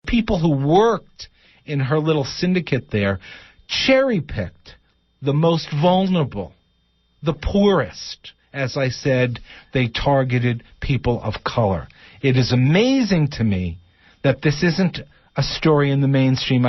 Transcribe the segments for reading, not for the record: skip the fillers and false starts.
People who worked in her little syndicate there cherry-picked the most vulnerable, the poorest. As I said, they targeted people of color. It is amazing to me that this isn't a story in the mainstream.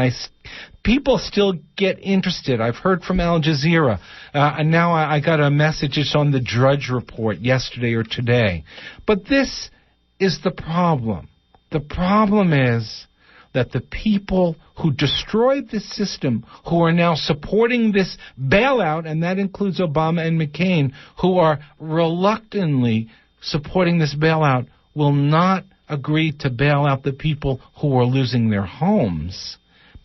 People still get interested. I've heard from Al Jazeera, and now I got a message. It's on the Drudge Report yesterday or today. But this is the problem. The problem is that the people who destroyed this system, who are now supporting this bailout, and that includes Obama and McCain, who are reluctantly supporting this bailout, will not agree to bail out the people who are losing their homes.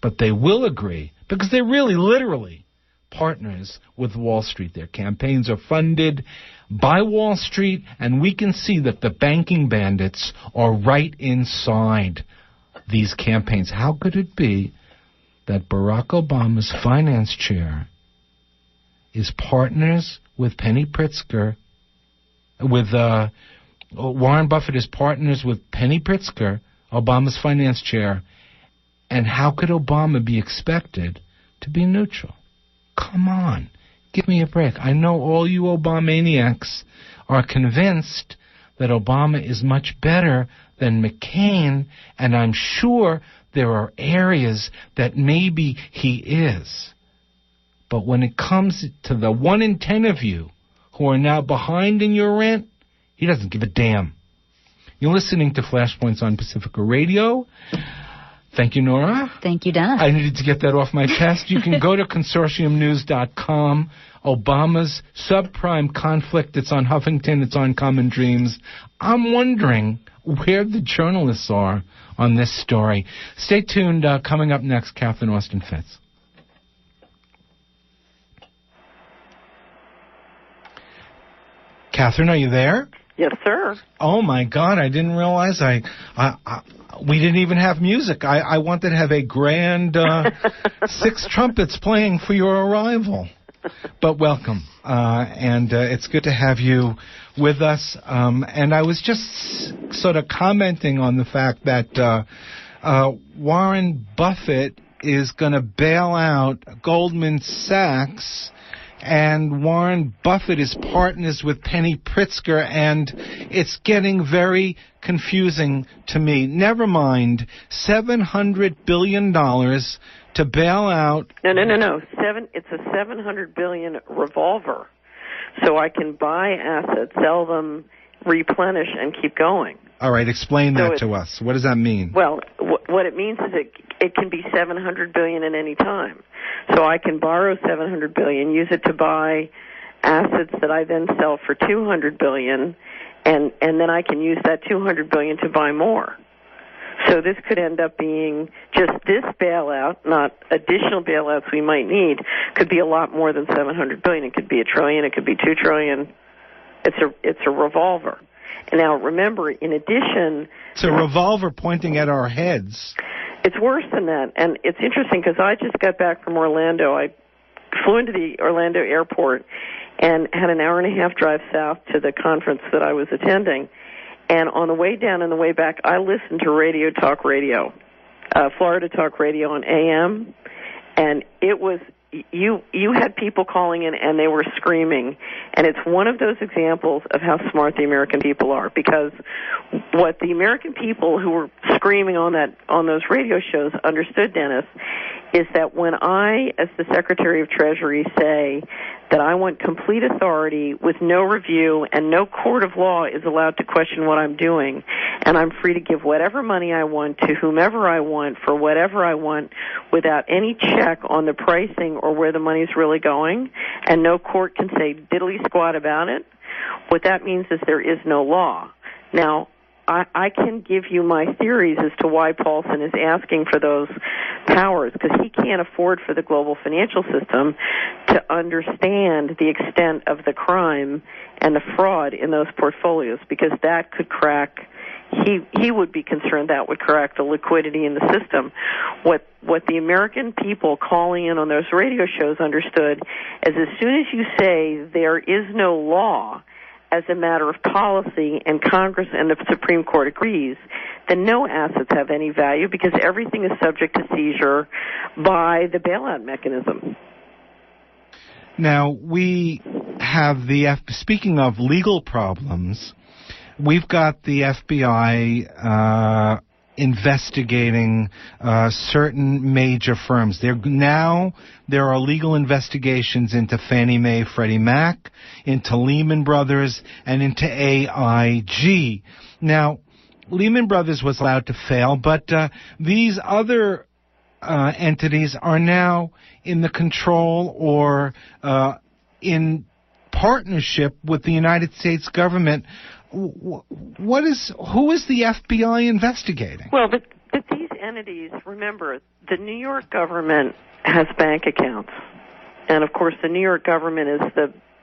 But they will agree, because they're really literally partners with Wall Street. Their campaigns are funded by Wall Street, and we can see that the banking bandits are right inside these campaigns. How could it be that Barack Obama's finance chair is partners with Penny Pritzker, with Warren Buffett is partners with Penny Pritzker, Obama's finance chair, and how could Obama be expected to be neutral? Come on, give me a break. I know all you Obamaniacs are convinced that Obama is much better than McCain, and I'm sure there are areas that maybe he is. But when it comes to the 1 in 10 of you who are now behind in your rent, he doesn't give a damn. You're listening to Flashpoints on Pacifica Radio. Thank you, Nora. Thank you, Dennis. I needed to get that off my chest. You can go to consortiumnews.com. Obama's subprime conflict. It's on Huffington. It's on Common Dreams. I'm wondering where the journalists are on this story. Stay tuned. Coming up next, Catherine Austin Fitz. Catherine, are you there? Yes, sir. Oh, my God. I didn't realize we didn't even have music. I wanted to have a grand 6 trumpets playing for your arrival. But welcome, and it's good to have you with us. And I was just sort of commenting on the fact that Warren Buffett is going to bail out Goldman Sachs, and Warren Buffett is partners with Penny Pritzker, and it's getting very confusing to me. Never mind, $700 billion to bail out. No. It's a $700 billion revolver, so I can buy assets, sell them, replenish, and keep going. All right, explain that to us. What does that mean? Well, what it means is it can be $700 billion at any time. So I can borrow $700 billion, use it to buy assets that I then sell for $200 billion, and then I can use that $200 billion to buy more. So this could end up being just this bailout, not additional bailouts we might need, could be a lot more than $700 billion. It could be $1 trillion, it could be $2 trillion. It's a revolver. And now remember, in addition... It's a revolver pointing at our heads. It's worse than that. And it's interesting because I just got back from Orlando. I flew into the Orlando airport and had an hour and a half drive south to the conference that I was attending. And on the way down and the way back, I listened to Radio Talk Radio, Florida Talk Radio on AM, and it was... You had people calling in and they were screaming, and it's one of those examples of how smart the American people are, because what the American people who were screaming on those radio shows understood, Dennis, is that when I, as the Secretary of Treasury, say that I want complete authority with no review and no court of law is allowed to question what I'm doing, and I'm free to give whatever money I want to whomever I want for whatever I want without any check on the pricing or where the money's really going, and no court can say diddly squat about it, what that means is there is no law. Now, I can give you my theories as to why Paulson is asking for those powers, because he can't afford for the global financial system to understand the extent of the crime and the fraud in those portfolios, because that could crack. He would be concerned that would crack the liquidity in the system. What the American people calling in on those radio shows understood is as soon as you say there is no law as a matter of policy, and Congress and the Supreme Court agrees, then no assets have any value because everything is subject to seizure by the bailout mechanism. Now, we have speaking of legal problems, we've got the FBI investigating certain major firms. There are legal investigations into Fannie Mae, Freddie Mac, into Lehman Brothers, and into AIG. Now, Lehman Brothers was allowed to fail, but these other entities are now in the control or in partnership with the United States government. Who is the FBI investigating? Well, but these entities, remember, the New York government has bank accounts, and of course, the New York government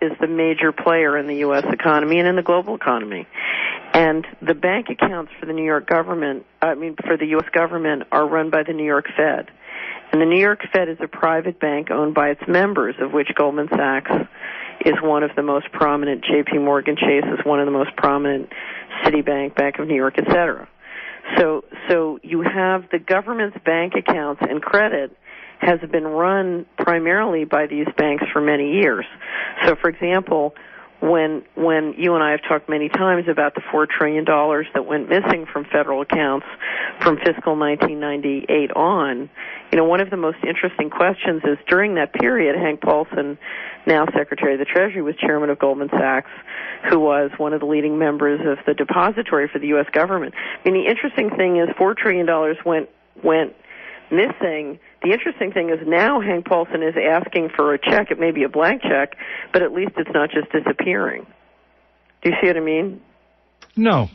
is the major player in the U.S. economy and in the global economy. And the bank accounts for the U.S. government are run by the New York Fed. And the New York Fed is a private bank owned by its members, of which Goldman Sachs is one of the most prominent, J.P. Morgan Chase is one of the most prominent, Citibank, Bank of New York, etc. So you have the government's bank accounts and credit has been run primarily by these banks for many years. So, for example, when you and I have talked many times about the $4 trillion that went missing from federal accounts from fiscal 1998 on, one of the most interesting questions is during that period, Hank Paulson, now Secretary of the Treasury, was chairman of Goldman Sachs, who was one of the leading members of the depository for the U.S. government. I mean, the interesting thing is $4 trillion went missing. The interesting thing is now Hank Paulson is asking for a check. It may be a blank check, but at least it's not just disappearing. Do you see what I mean? No.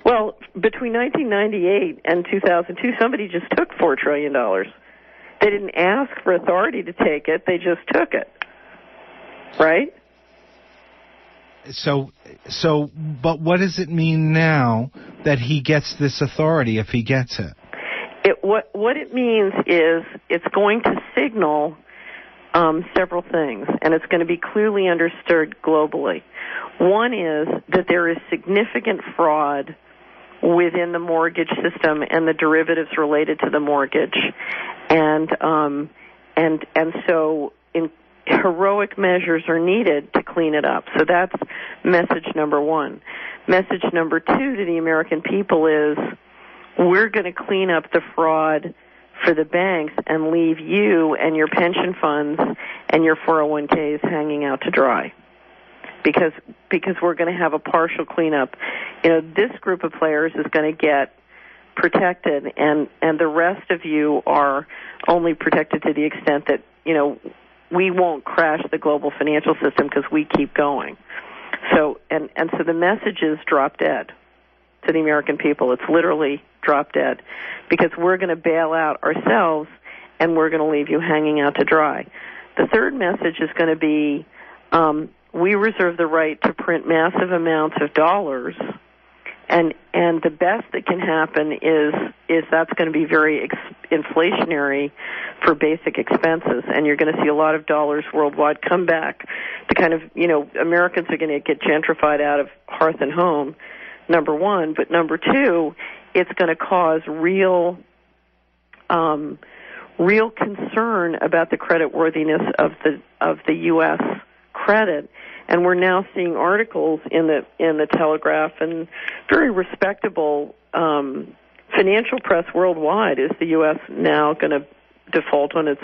Well, between 1998 and 2002, somebody just took $4 trillion. They didn't ask for authority to take it. They just took it. Right? But what does it mean now that he gets this authority, if he gets it? What it means is it's going to signal several things, and it's going to be clearly understood globally. One is that there is significant fraud within the mortgage system and the derivatives related to the mortgage, and so heroic measures are needed to clean it up. So that's message number one. Message number two to the American people is, we're going to clean up the fraud for the banks and leave you and your pension funds and your 401ks hanging out to dry. Because we're going to have a partial cleanup. This group of players is going to get protected, and the rest of you are only protected to the extent that, we won't crash the global financial system because we keep going. So the message is drop dead to the American people. It's literally drop dead, because we're going to bail out ourselves and we're going to leave you hanging out to dry. The third message is going to be, we reserve the right to print massive amounts of dollars, and the best that can happen is that's going to be very inflationary for basic expenses, and you're going to see a lot of dollars worldwide come back to kind of, Americans are going to get gentrified out of hearth and home, number one, but number two, it's going to cause real concern about the creditworthiness of the U.S. credit, and we're now seeing articles in the Telegraph and very respectable financial press worldwide. Is the U.S. now going to default on its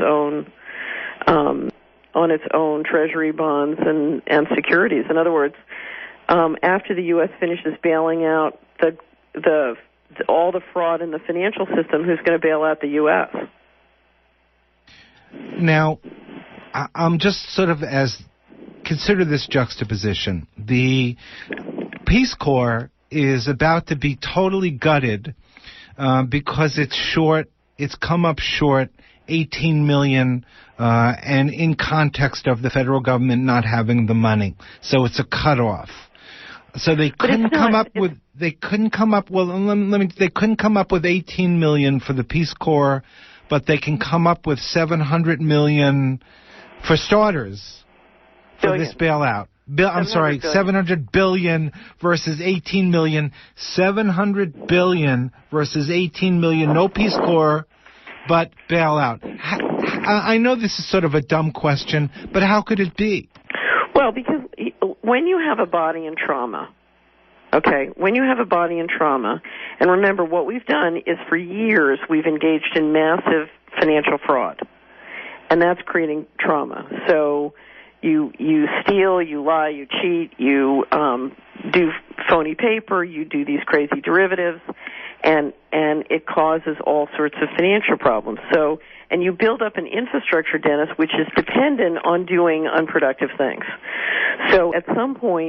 own Treasury bonds and securities? In other words, after the U.S. finishes bailing out all the fraud in the financial system, who's going to bail out the U.S.? Now, I'm just sort of consider this juxtaposition. The Peace Corps is about to be totally gutted because it's come up short $18 million, and in context of the federal government not having the money. So it's a cutoff. So they couldn't come up with $18 million for the Peace Corps, but they can come up with $700 million for starters for this bailout. I'm sorry, 700 billion versus 18 million. 700 billion versus 18 million. No Peace Corps, but bailout. I know this is sort of a dumb question, but how could it be? Well, because when you have a body in trauma, okay, when you have a body in trauma, and remember what we've done is for years we've engaged in massive financial fraud, and that's creating trauma. So you steal, you lie, you cheat, you do phony paper, you do these crazy derivatives, and it causes all sorts of financial problems. So, and you build up an infrastructure, Dennis, which is dependent on doing unproductive things. So at some point,